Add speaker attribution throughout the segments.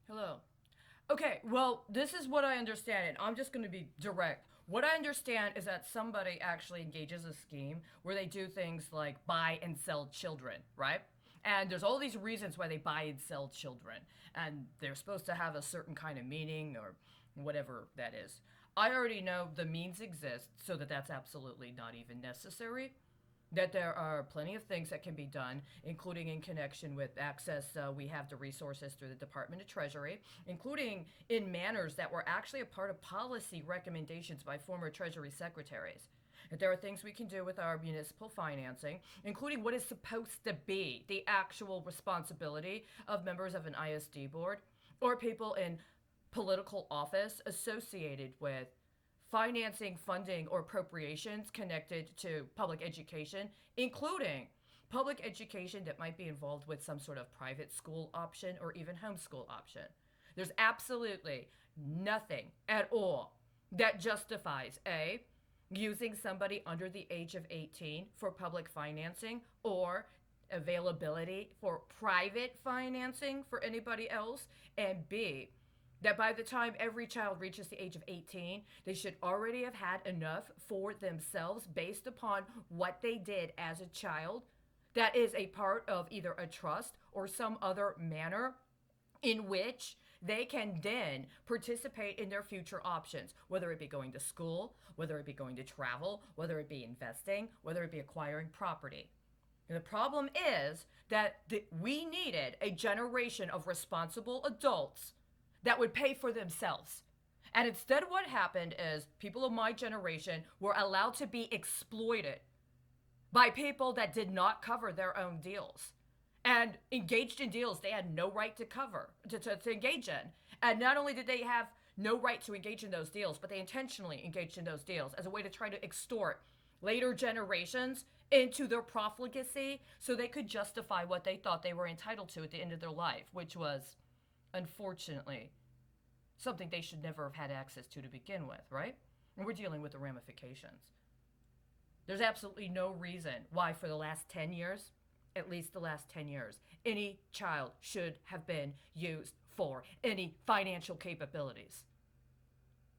Speaker 1: Hello. Okay, well, this is what I understand, and I'm just going to be direct. What I understand is that somebody actually engages a scheme where they do things like buy and sell children, right? And there's all these reasons why they buy and sell children, and they're supposed to have a certain kind of meaning or whatever that is. I already know the means exist, so that's absolutely not even necessary, that there are plenty of things that can be done, including in connection with access. We have the resources through the Department of Treasury, including in manners that were actually a part of policy recommendations by former Treasury secretaries. That there are things we can do with our municipal financing, including what is supposed to be the actual responsibility of members of an ISD board or people in political office associated with financing, funding, or appropriations connected to public education, including public education that might be involved with some sort of private school option or even homeschool option. There's absolutely nothing at all that justifies A, using somebody under the age of 18 for public financing or availability for private financing for anybody else, and B, that by the time every child reaches the age of 18, they should already have had enough for themselves based upon what they did as a child that is a part of either a trust or some other manner in which they can then participate in their future options, whether it be going to school, whether it be going to travel, whether it be investing, whether it be acquiring property. And the problem is that we needed a generation of responsible adults that would pay for themselves. And instead, what happened is people of my generation were allowed to be exploited by people that did not cover their own deals and engaged in deals they had no right to cover, to engage in. And not only did they have no right to engage in those deals, but they intentionally engaged in those deals as a way to try to extort later generations into their profligacy so they could justify what they thought they were entitled to at the end of their life, which was, unfortunately, something they should never have had access to begin with, right? And we're dealing with the ramifications. There's absolutely no reason why, for the last 10 years, at least the last 10 years, any child should have been used for any financial capabilities.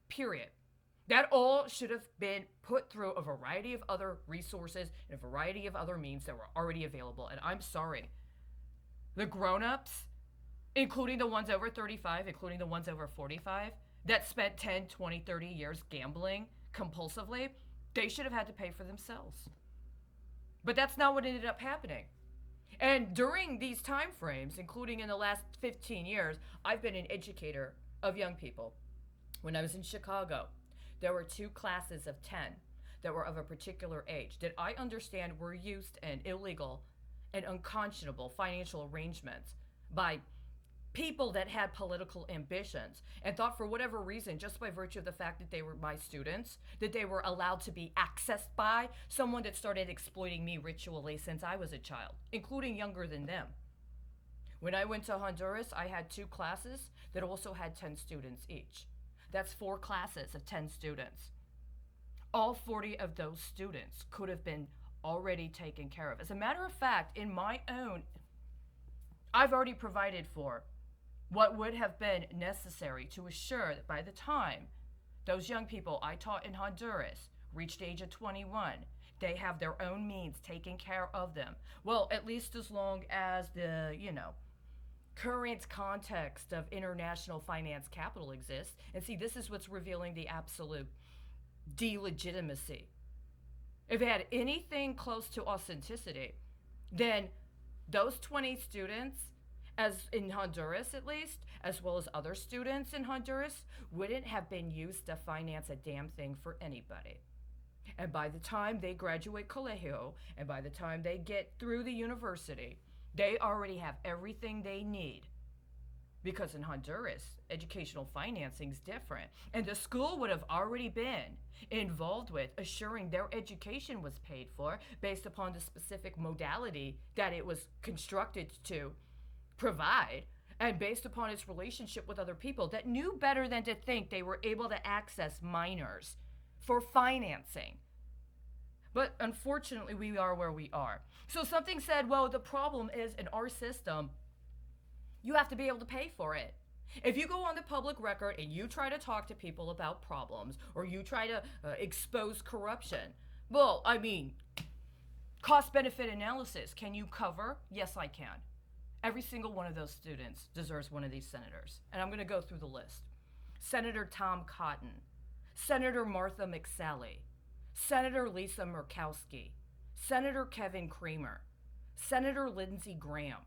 Speaker 1: Period. That all should have been put through a variety of other resources and a variety of other means that were already available. And I'm sorry, the grown ups, including the ones over 35, including the ones over 45, that spent 10, 20, 30 years gambling compulsively, they should have had to pay for themselves. But that's not what ended up happening. And during these time frames, including in the last 15 years, I've been an educator of young people. When I was in Chicago, there were two classes of 10 that were of a particular age that I understand were used in illegal and unconscionable financial arrangements by people that had political ambitions and thought, for whatever reason, just by virtue of the fact that they were my students, that they were allowed to be accessed by someone that started exploiting me ritually since I was a child, including younger than them. When I went to Honduras, I had two classes that also had 10 students each. That's four classes of 10 students. All 40 of those students could have been already taken care of. As a matter of fact, in my own, I've already provided for what would have been necessary to assure that by the time those young people I taught in Honduras reached the age of 21, they have their own means taking care of them. Well, at least as long as the, current context of international finance capital exists. And see, this is what's revealing the absolute delegitimacy. If it had anything close to authenticity, then those 20 students, as in Honduras at least, as well as other students in Honduras, wouldn't have been used to finance a damn thing for anybody. And by the time they graduate colegio, and by the time they get through the university, they already have everything they need. Because in Honduras, educational financing is different. And the school would have already been involved with assuring their education was paid for based upon the specific modality that it was constructed to provide, and based upon its relationship with other people that knew better than to think they were able to access minors for financing. But unfortunately, we are where we are. So something said, well, the problem is in our system, you have to be able to pay for it. If you go on the public record and you try to talk to people about problems or you try to expose corruption, well, I mean, cost benefit analysis, can you cover? Yes, I can. Every single one of those students deserves one of these senators. And I'm going to go through the list. Senator Tom Cotton, Senator Martha McSally, Senator Lisa Murkowski, Senator Kevin Creamer, Senator Lindsey Graham,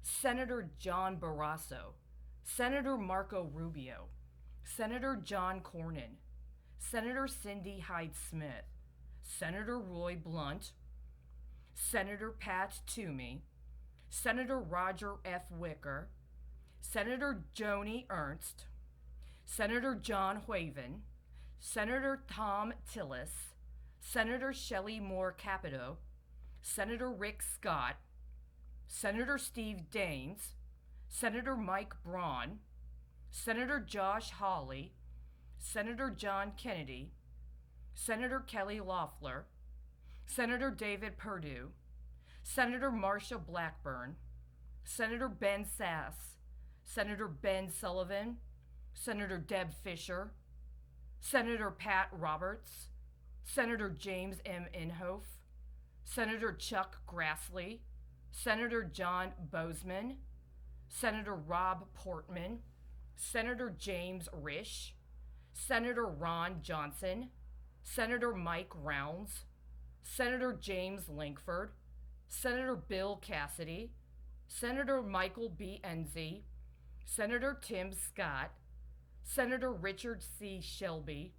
Speaker 1: Senator John Barrasso, Senator Marco Rubio, Senator John Cornyn, Senator Cindy Hyde-Smith, Senator Roy Blunt, Senator Pat Toomey, Senator Roger F. Wicker, Senator Joni Ernst, Senator John Hueven, Senator Tom Tillis, Senator Shelley Moore Capito, Senator Rick Scott, Senator Steve Daines, Senator Mike Braun, Senator Josh Hawley, Senator John Kennedy, Senator Kelly Loeffler, Senator David Perdue, Senator Marsha Blackburn, Senator Ben Sass, Senator Ben Sullivan, Senator Deb Fischer, Senator Pat Roberts, Senator James M. Inhofe, Senator Chuck Grassley, Senator John Bozeman, Senator Rob Portman, Senator James Risch, Senator Ron Johnson, Senator Mike Rounds, Senator James Lankford, Senator Bill Cassidy, Senator Michael B. Enzi, Senator Tim Scott, Senator Richard C. Shelby,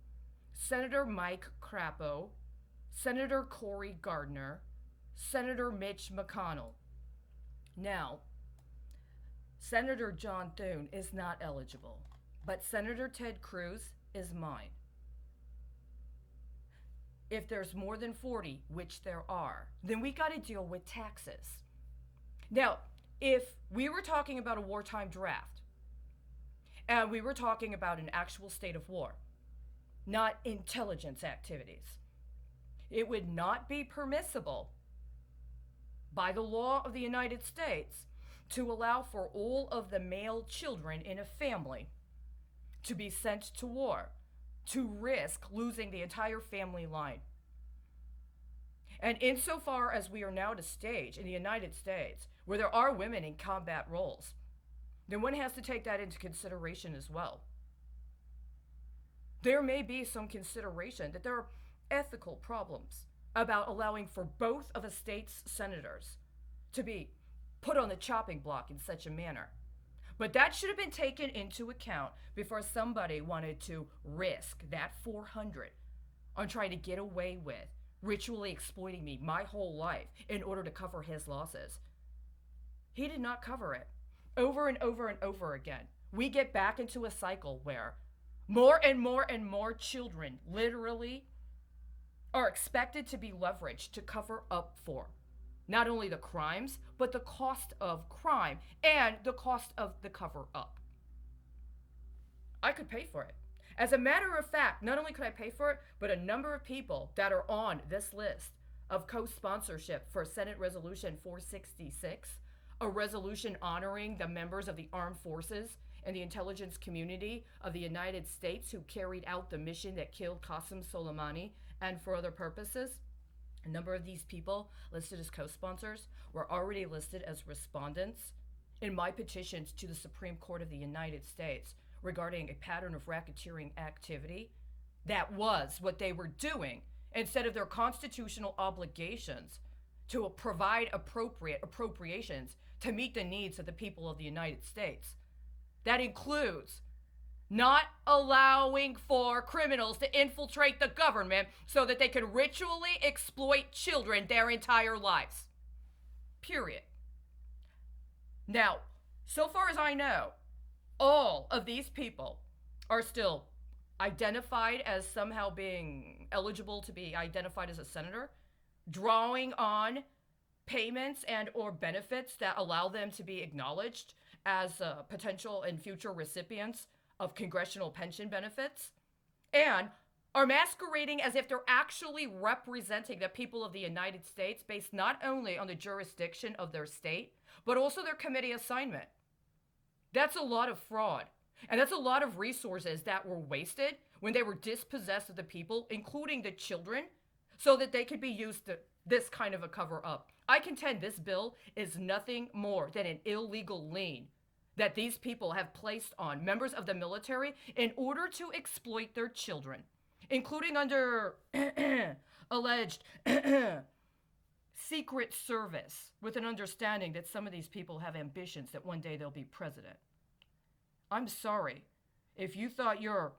Speaker 1: Senator Mike Crapo, Senator Cory Gardner, Senator Mitch McConnell. Now, Senator John Thune is not eligible, but Senator Ted Cruz is mine. If there's more than 40, which there are, then we got to deal with taxes. Now, if we were talking about a wartime draft, and we were talking about an actual state of war, not intelligence activities, it would not be permissible by the law of the United States to allow for all of the male children in a family to be sent to war, to risk losing the entire family line. And insofar as we are now at a stage in the United States where there are women in combat roles, then one has to take that into consideration as well. There may be some consideration that there are ethical problems about allowing for both of a state's senators to be put on the chopping block in such a manner. But that should have been taken into account before somebody wanted to risk that 400 on trying to get away with ritually exploiting me my whole life in order to cover his losses. He did not cover it. Over and over and over again, we get back into a cycle where more and more and more children literally are expected to be leveraged to cover up for not only the crimes, but the cost of crime and the cost of the cover up. I could pay for it. As a matter of fact, not only could I pay for it, but a number of people that are on this list of co-sponsorship for Senate Resolution 466, a resolution honoring the members of the armed forces and the intelligence community of the United States who carried out the mission that killed Qasem Soleimani and for other purposes. A number of these people listed as co-sponsors were already listed as respondents in my petitions to the Supreme Court of the United States regarding a pattern of racketeering activity. That was what they were doing instead of their constitutional obligations to provide appropriate appropriations to meet the needs of the people of the United States. That includes not allowing for criminals to infiltrate the government so that they can ritually exploit children their entire lives. Period. Now, so far as I know, all of these people are still identified as somehow being eligible to be identified as a senator, drawing on payments and or benefits that allow them to be acknowledged as potential and future recipients of congressional pension benefits, and are masquerading as if they're actually representing the people of the United States based not only on the jurisdiction of their state, but also their committee assignment. That's a lot of fraud. And that's a lot of resources that were wasted when they were dispossessed of the people, including the children, so that they could be used to this kind of a cover up. I contend this bill is nothing more than an illegal lien that these people have placed on members of the military in order to exploit their children, including under alleged secret service, with an understanding that some of these people have ambitions that one day they'll be president. I'm sorry. If you thought your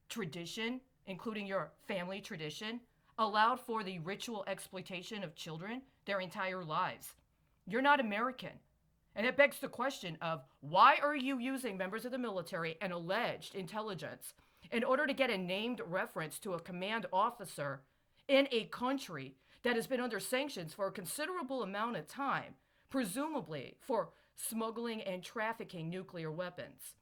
Speaker 1: tradition, including your family tradition, allowed for the ritual exploitation of children their entire lives, you're not American. And it begs the question of why are you using members of the military and alleged intelligence in order to get a named reference to a command officer in a country that has been under sanctions for a considerable amount of time, presumably for smuggling and trafficking nuclear weapons?